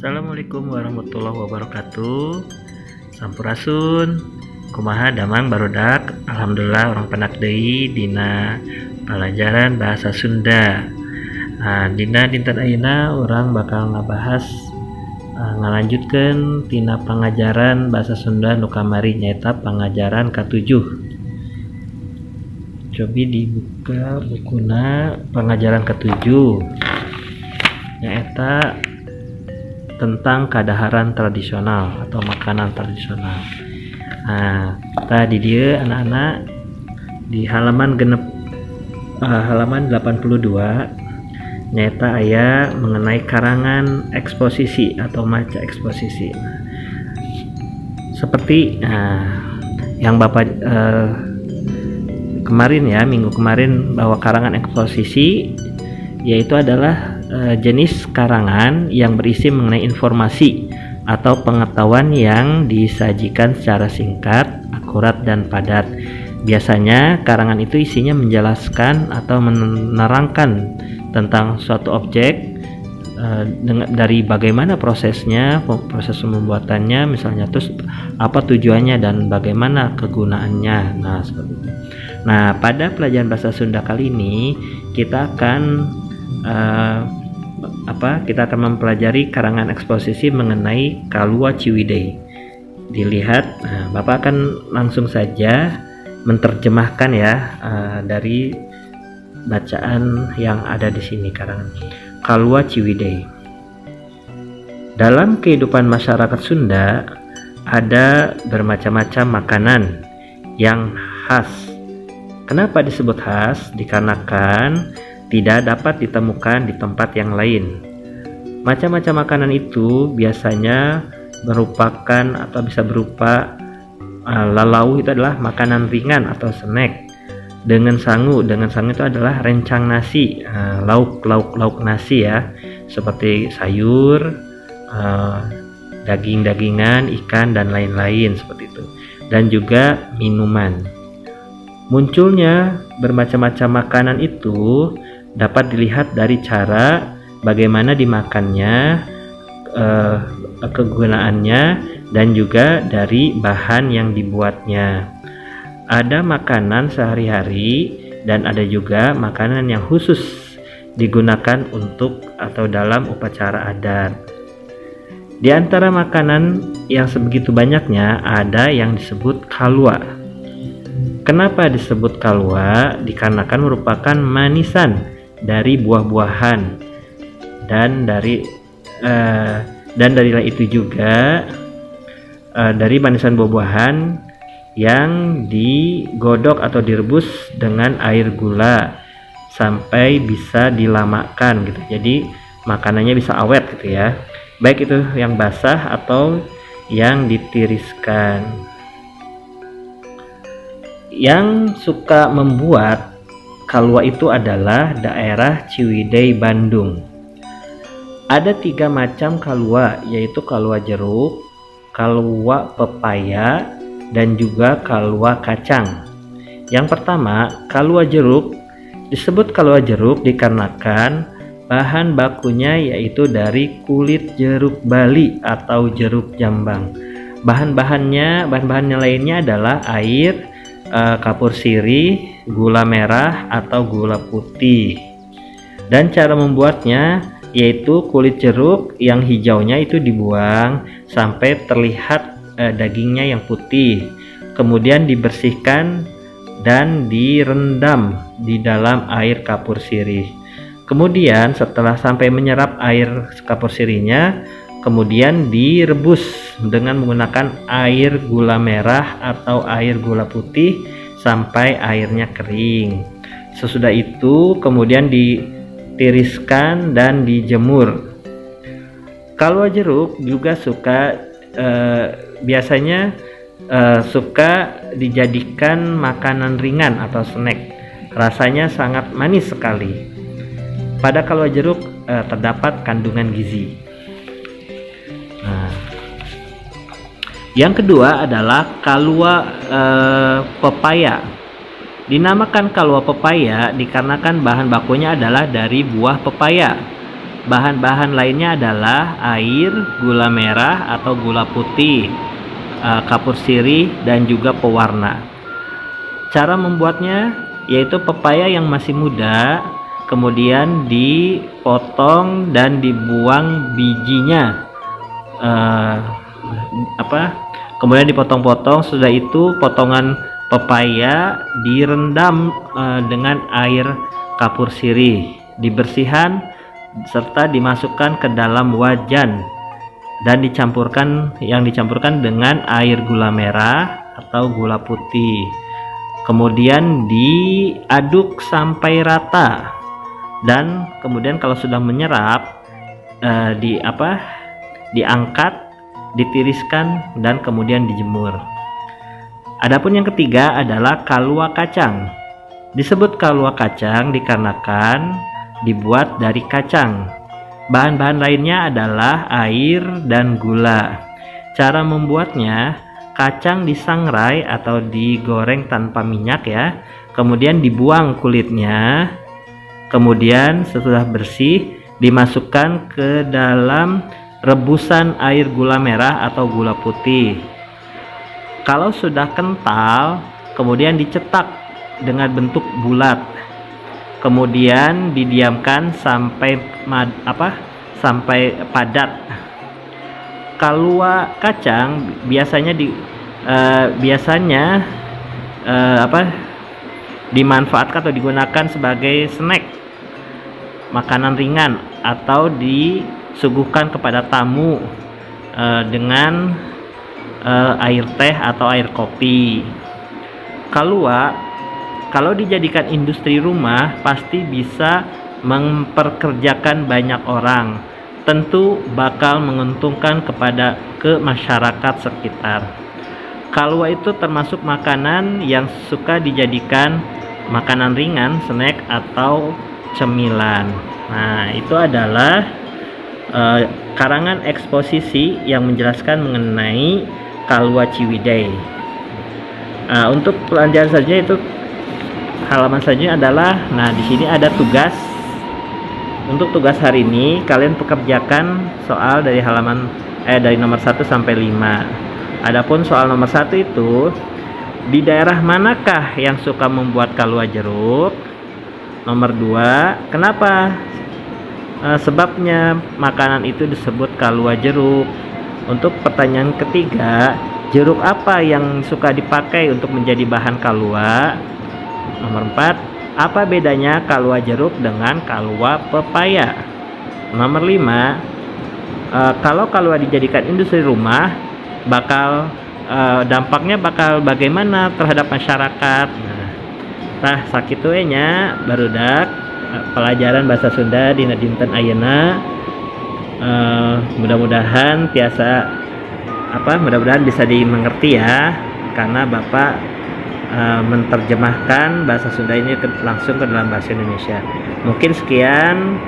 Assalamualaikum warahmatullahi wabarakatuh. Sampurasun, kumaha damang barudak. Alhamdulillah orang penak deui dina pelajaran bahasa Sunda. Dina dinten ayeuna orang bakal ngabahas ngalanjutkeun tina pangajaran bahasa Sunda nu kamari nyaeta pangajaran ka-7. Cobi dibuka bukuna pangajaran ke-7 nyaeta tentang kadaharan tradisional atau makanan tradisional. Tadi dia anak-anak di halaman 82 nyata aya mengenai karangan eksposisi atau maca eksposisi. Seperti yang Bapak kemarin ya, minggu kemarin bahwa karangan eksposisi yaitu adalah jenis karangan yang berisi mengenai informasi atau pengetahuan yang disajikan secara singkat, akurat, dan padat. Biasanya karangan itu isinya menjelaskan atau menerangkan tentang suatu objek dari bagaimana prosesnya, proses pembuatannya misalnya, terus apa tujuannya dan bagaimana kegunaannya. Nah, seperti itu. Nah, pada pelajaran bahasa Sunda kali ini kita akan mempelajari karangan eksposisi mengenai Kalua Ciwidey. Dilihat, Bapak akan langsung saja menerjemahkan ya dari bacaan yang ada di sini karangan Kalua Ciwidey. Dalam kehidupan masyarakat Sunda ada bermacam-macam makanan yang khas. Kenapa disebut khas? Dikarenakan tidak dapat ditemukan di tempat yang lain. Macam-macam makanan itu biasanya merupakan atau bisa berupa lalau, itu adalah makanan ringan atau snack. Dengan sangu itu adalah rencang nasi, lauk nasi ya, seperti sayur, daging-dagingan, ikan dan lain-lain seperti itu. Dan juga minuman. Munculnya bermacam-macam makanan itu dapat dilihat dari cara bagaimana dimakannya, kegunaannya, dan juga dari bahan yang dibuatnya. Ada makanan sehari-hari dan ada juga makanan yang khusus digunakan untuk atau dalam upacara adat. Di antara makanan yang sebegitu banyaknya ada yang disebut kalua. Kenapa disebut kalua? Dikarenakan merupakan manisan dari buah-buahan dan dari itu juga dari manisan buah-buahan yang digodok atau direbus dengan air gula sampai bisa dilamakan gitu. Jadi makanannya bisa awet gitu ya. Baik itu yang basah atau yang ditiriskan. Yang suka membuat kalua itu adalah daerah Ciwidey, Bandung. Ada 3 macam kalua, yaitu kalua jeruk, kalua pepaya, dan juga kalua kacang. Yang pertama, kalua jeruk. Disebut kalua jeruk dikarenakan bahan bakunya yaitu dari kulit jeruk Bali atau jeruk Jambang. Bahan-bahannya lainnya adalah air, kapur sirih, gula merah atau gula putih. Dan cara membuatnya yaitu kulit jeruk yang hijaunya itu dibuang sampai terlihat dagingnya yang putih. Kemudian dibersihkan dan direndam di dalam air kapur sirih. Kemudian setelah sampai menyerap air kapur sirihnya, kemudian direbus dengan menggunakan air gula merah atau air gula putih sampai airnya kering. Sesudah itu kemudian ditiriskan dan dijemur. Kalua jeruk juga biasanya suka dijadikan makanan ringan atau snack. Rasanya sangat manis sekali. Pada kalua jeruk terdapat kandungan gizi. Yang kedua adalah kalua pepaya. Dinamakan kalua pepaya dikarenakan bahan bakunya adalah dari buah pepaya. Bahan-bahan lainnya adalah air, gula merah atau gula putih, kapur sirih, dan juga pewarna. Cara membuatnya yaitu pepaya yang masih muda kemudian dipotong dan dibuang bijinya, kemudian dipotong-potong. Sudah itu potongan pepaya direndam dengan air kapur sirih, dibersihkan serta dimasukkan ke dalam wajan dan dicampurkan dengan air gula merah atau gula putih. Kemudian diaduk sampai rata, dan kemudian kalau sudah menyerap diangkat, ditiriskan, dan kemudian dijemur. Adapun yang ketiga adalah kalua kacang. Disebut kalua kacang dikarenakan dibuat dari kacang. Bahan-bahan lainnya adalah air dan gula. Cara membuatnya, kacang disangrai atau digoreng tanpa minyak ya. Kemudian dibuang kulitnya. Kemudian setelah bersih dimasukkan ke dalam rebusan air gula merah atau gula putih. Kalau sudah kental, kemudian dicetak dengan bentuk bulat. Kemudian didiamkan sampai padat. Kalua kacang biasanya dimanfaatkan atau digunakan sebagai snack, makanan ringan, atau disuguhkan kepada tamu dengan air teh atau air kopi. Kalua kalau dijadikan industri rumah pasti bisa memperkerjakan banyak orang. Tentu bakal menguntungkan ke masyarakat sekitar. Kalua itu termasuk makanan yang suka dijadikan makanan ringan, snack atau cemilan. Nah, itu adalah karangan eksposisi yang menjelaskan mengenai Kalua Ciwidey. Untuk pelajaran selanjutnya itu halaman selanjutnya adalah, di sini ada tugas. Untuk tugas hari ini kalian pekerjakan soal dari dari nomor 1 sampai 5. Adapun soal nomor 1 itu, di daerah manakah yang suka membuat kalua jeruk? Nomor 2, kenapa sebabnya makanan itu disebut kalua jeruk? Untuk pertanyaan ketiga, jeruk apa yang suka dipakai untuk menjadi bahan kalua? Nomor 4, apa bedanya kalua jeruk dengan kalua pepaya? Nomor 5, kalau kalua dijadikan industri rumah, dampaknya bakal bagaimana terhadap masyarakat? Nah, sakituenya barudak pelajaran bahasa Sunda dina dinten ayeuna. Mudah-mudahan mudah-mudahan bisa dimengerti ya, karena Bapak menerjemahkan bahasa Sunda ini langsung ke dalam bahasa Indonesia. Mungkin sekian,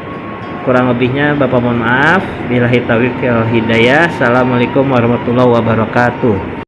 kurang lebihnya Bapak mohon maaf. Billahi taufiq wal hidayah. Assalamualaikum warahmatullahi wabarakatuh.